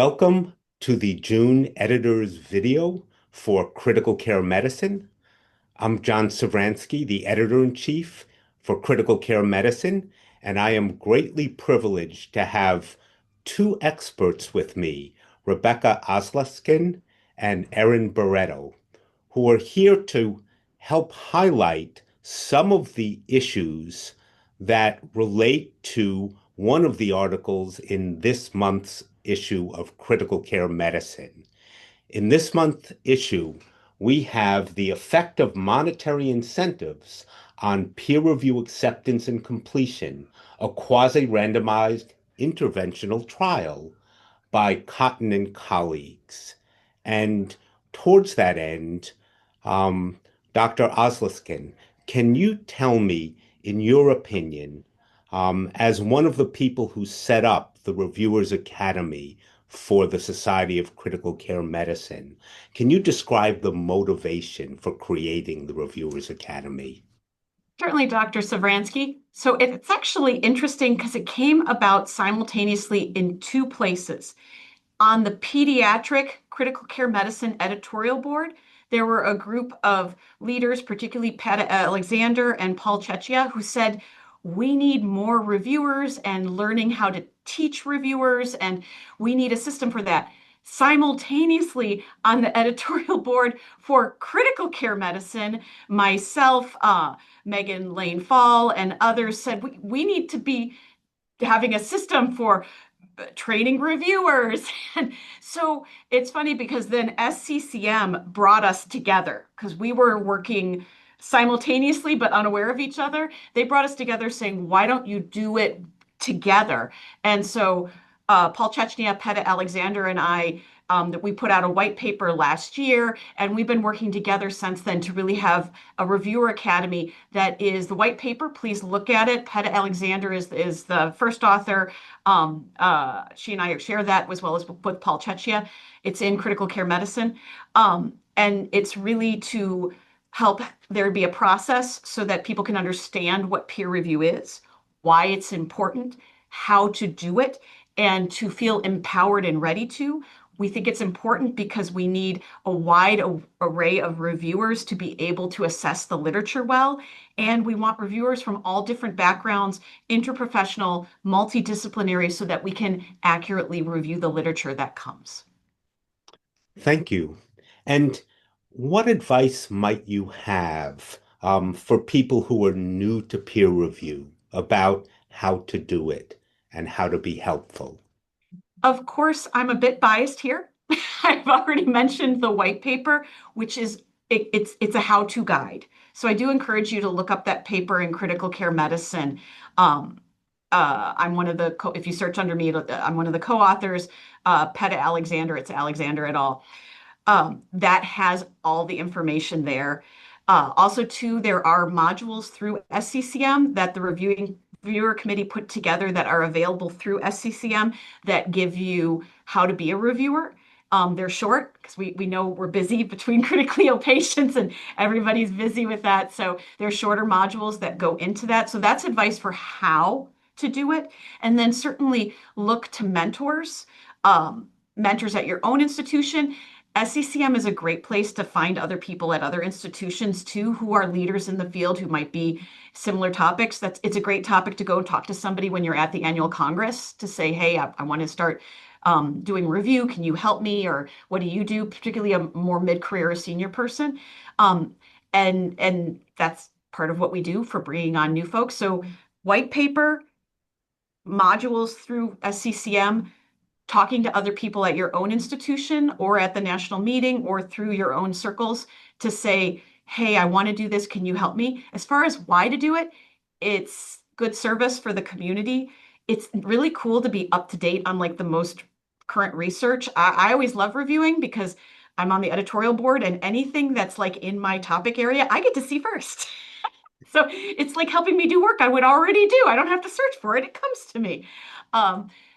Welcome to the June editor's video for Critical Care Medicine. I'm John Sevransky, the editor-in-chief for Critical Care Medicine, and I am greatly privileged to have two experts with me, Rebecca Aslakson and Erin Barreto, who are here to help highlight some of the issues that relate to one of the articles in this month's issue of Critical Care Medicine. In this month's issue, we have the effect of monetary incentives on peer review acceptance and completion, a quasi-randomized interventional trial by Cotton and colleagues. And towards that end, Dr. Aslakson, can you tell me, in your opinion, as one of the people who set up the Reviewers Academy for the Society of Critical Care Medicine, can you describe the motivation for creating the Reviewers Academy? Certainly, Dr. Sevransky. So it's actually interesting because it came about simultaneously in two places. On the pediatric critical care medicine editorial board, there were a group of leaders, particularly Pat Alexander and Paul Chechia, who said, we need more reviewers and learning how to teach reviewers, and we need a system for that. Simultaneously, on the editorial board for critical care medicine, myself, Megan Lane Fall, and others said we need to be having a system for training reviewers. And so it's funny because then FCCM brought us together because we were working simultaneously but unaware of each other. They brought us together saying, why don't you do it together? And so Paul Chechnya, Peta Alexander, and I, that we put out a white paper last year, and we've been working together since then to really have a reviewer academy that is the white paper. Please look at it. Peta Alexander is the first author. She and I share that as well as with Paul Chechia. It's in critical care medicine. And it's really to help there be a process so that people can understand what peer review is, why it's important, how to do it, and to feel empowered and ready to. We think it's important because we need a wide array of reviewers to be able to assess the literature well. And we want reviewers from all different backgrounds, interprofessional, multidisciplinary, so that we can accurately review the literature that comes. Thank you. And what advice might you have for people who are new to peer review about how to do it and how to be helpful? Of course, I'm a bit biased here. I've already mentioned the white paper, which is it's a how-to guide. So I do encourage you to look up that paper in critical care medicine. I'm one of the if you search under me, I'm one of the co-authors. Peta Alexander, it's Alexander et al. That has all the information there. Also, too, there are modules through SCCM that the reviewer committee put together that are available through SCCM that give you how to be a reviewer. They're short because we know we're busy between critically ill patients and everybody's busy with that. So they're shorter modules that go into that. So that's advice for how to do it. And then certainly look to mentors, mentors at your own institution. SCCM is a great place to find other people at other institutions too, who are leaders in the field who might be similar topics. It's a great topic to go and talk to somebody when you're at the annual Congress to say, hey, I want to start doing review. Can you help me? Or what do you do? Particularly a more mid-career or senior person. And that's part of what we do for bringing on new folks. So white paper, modules through SCCM, talking to other people at your own institution or at the national meeting or through your own circles to say, hey, I want to do this. Can you help me? As far as why to do it, it's good service for the community. It's really cool to be up to date on like the most current research. I always love reviewing because I'm on the editorial board and anything that's like in my topic area, I get to see first. So it's like helping me do work I would already do. I don't have to search for it. It comes to me.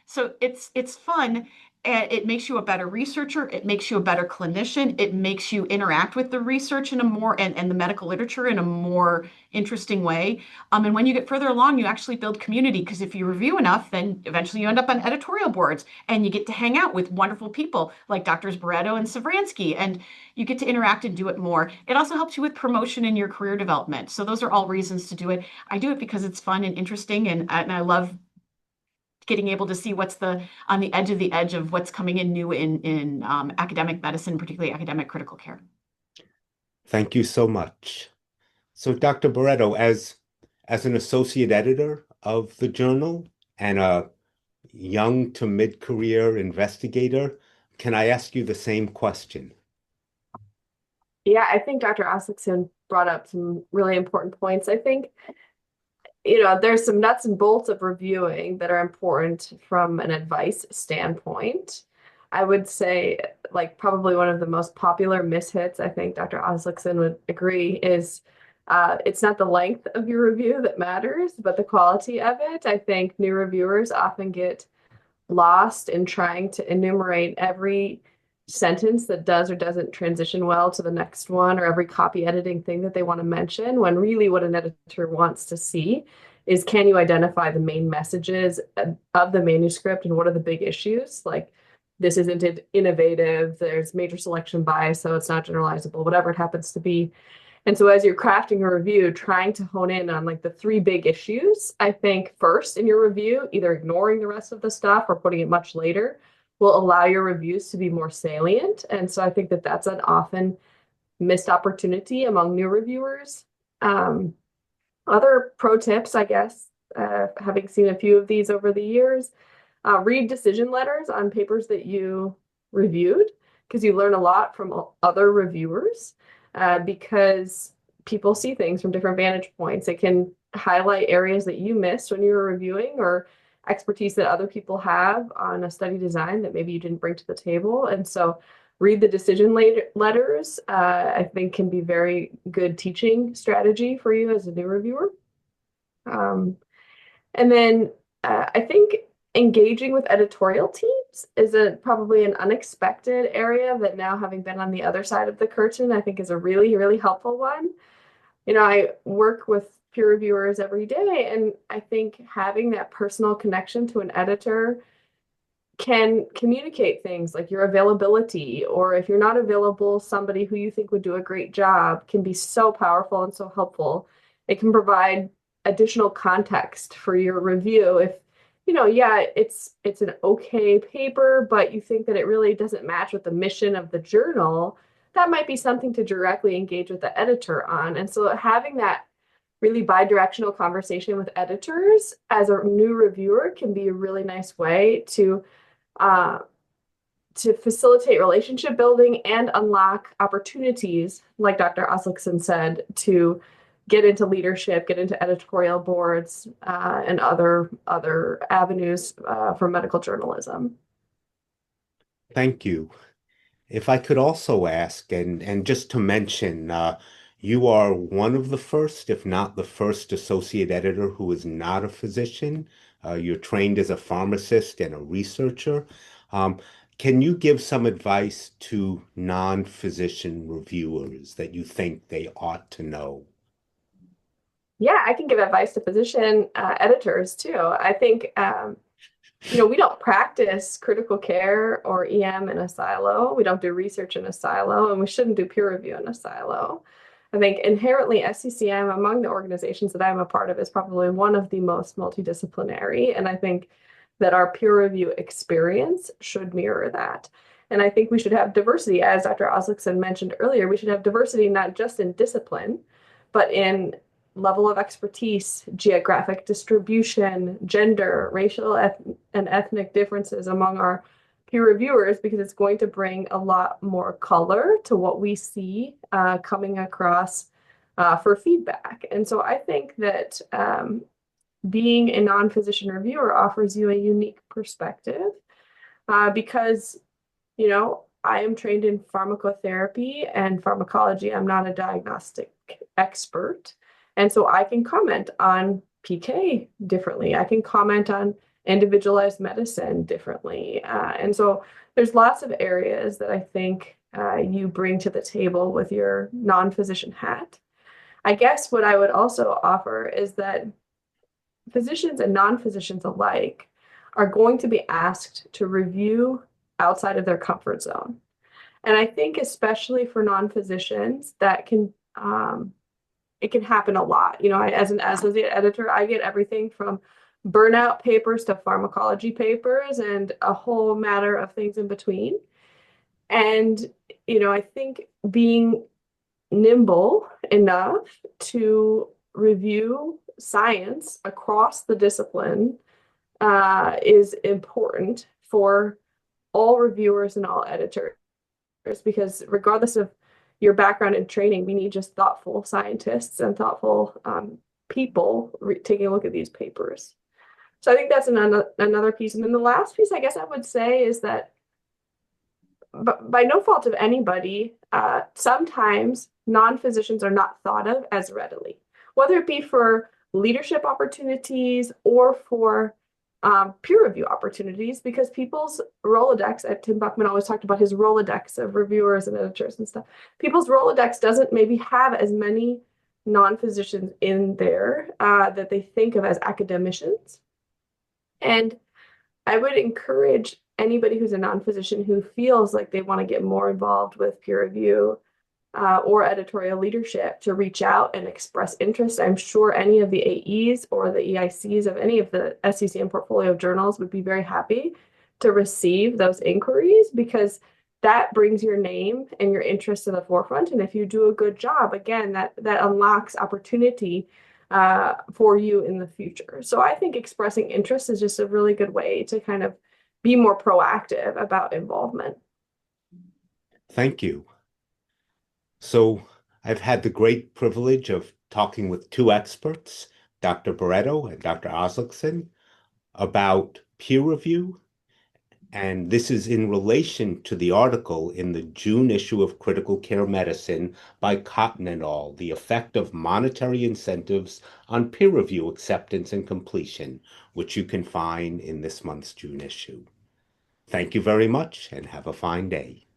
So it's fun. And it makes you a better researcher. It makes you a better clinician. It makes you interact with the research in a more and the medical literature in a more interesting way. And when you get further along, you actually build community because if you review enough, then eventually you end up on editorial boards and you get to hang out with wonderful people like Doctors Barreto and Sevransky, and you get to interact and do it more. It also helps you with promotion in your career development. So those are all reasons to do it. I do it because it's fun and interesting, and I love getting able to see what's on the edge of what's coming in new in academic medicine, particularly academic critical care. Thank you so much. So, Dr. Barreto, as an associate editor of the journal and a young to mid-career investigator, can I ask you the same question? Yeah, I think Dr. Aslakson brought up some really important points. I think, there's some nuts and bolts of reviewing that are important from an advice standpoint. I would say, like, probably one of the most popular mishits, I think Dr. Aslakson would agree, is it's not the length of your review that matters, but the quality of it. I think new reviewers often get lost in trying to enumerate every sentence that does or doesn't transition well to the next one, or every copy editing thing that they want to mention, when really what an editor wants to see is, can you identify the main messages of the manuscript and what are the big issues? Like, this isn't innovative, there's major selection bias, so it's not generalizable, whatever it happens to be. And so as you're crafting a review, trying to hone in on like the three big issues, I think first in your review, either ignoring the rest of the stuff or putting it much later, will allow your reviews to be more salient. And so I think that that's an often missed opportunity among new reviewers. Other pro tips, I guess, having seen a few of these over the years, read decision letters on papers that you reviewed, because you learn a lot from other reviewers, because people see things from different vantage points. It can highlight areas that you missed when you were reviewing, or expertise that other people have on a study design that maybe you didn't bring to the table. And so read the decision letters, I think can be very good teaching strategy for you as a new reviewer. And then I think engaging with editorial teams is probably an unexpected area that, now having been on the other side of the curtain, I think is a really, really helpful one. I work with peer reviewers every day, and I think having that personal connection to an editor can communicate things like your availability, or if you're not available, somebody who you think would do a great job, can be so powerful and so helpful. It can provide additional context for your review. If, yeah, it's an okay paper, but you think that it really doesn't match with the mission of the journal, that might be something to directly engage with the editor on. And so having that really bi-directional conversation with editors as a new reviewer can be a really nice way to facilitate relationship building and unlock opportunities, like Dr. Aslakson said, to get into leadership, get into editorial boards, and other avenues for medical journalism. Thank you. If I could also ask, and just to mention, you are one of the first, if not the first, associate editor who is not a physician. You're trained as a pharmacist and a researcher. Can you give some advice to non-physician reviewers that you think they ought to know? Yeah, I can give advice to physician editors too. I think, we don't practice critical care or EM in a silo. We don't do research in a silo, and we shouldn't do peer review in a silo. I think inherently FCCM, among the organizations that I'm a part of, is probably one of the most multidisciplinary. And I think that our peer review experience should mirror that. And I think we should have diversity, as Dr. Aslakson mentioned earlier. We should have diversity not just in discipline, but in level of expertise, geographic distribution, gender, racial and ethnic differences among our peer reviewers, because it's going to bring a lot more color to what we see coming across for feedback. And so I think that being a non-physician reviewer offers you a unique perspective because, I am trained in pharmacotherapy and pharmacology. I'm not a diagnostic expert. And so I can comment on PK differently. I can comment on individualized medicine differently. And so there's lots of areas that I think you bring to the table with your non-physician hat. I guess what I would also offer is that physicians and non-physicians alike are going to be asked to review outside of their comfort zone. And I think especially for non-physicians, that can it can happen a lot. You know, as an associate editor, I get everything from burnout papers to pharmacology papers and a whole matter of things in between. And, you know, I think being nimble enough to review science across the discipline is important for all reviewers and all editors, because regardless of your background and training, we need just thoughtful scientists and thoughtful people taking a look at these papers. So I think that's another piece. And then the last piece, I guess I would say, is that by no fault of anybody, sometimes non-physicians are not thought of as readily, whether it be for leadership opportunities or for peer review opportunities, because people's Rolodex, Tim Buckman always talked about his Rolodex of reviewers and editors and stuff. People's Rolodex doesn't maybe have as many non-physicians in there that they think of as academicians. And I would encourage anybody who's a non-physician who feels like they want to get more involved with peer review or editorial leadership to reach out and express interest. I'm sure any of the AEs or the EICs of any of the FCCM portfolio of journals would be very happy to receive those inquiries, because that brings your name and your interest to the forefront. And if you do a good job, again, that unlocks opportunity for you in the future. So I think expressing interest is just a really good way to kind of be more proactive about involvement. Thank you. So I've had the great privilege of talking with two experts, Dr. Barreto and Dr. Aslakson, about peer review. And this is in relation to the article in the June issue of Critical Care Medicine by Cotton et al., The Effect of Monetary Incentives on Peer Review Acceptance and Completion, which you can find in this month's June issue. Thank you very much and have a fine day.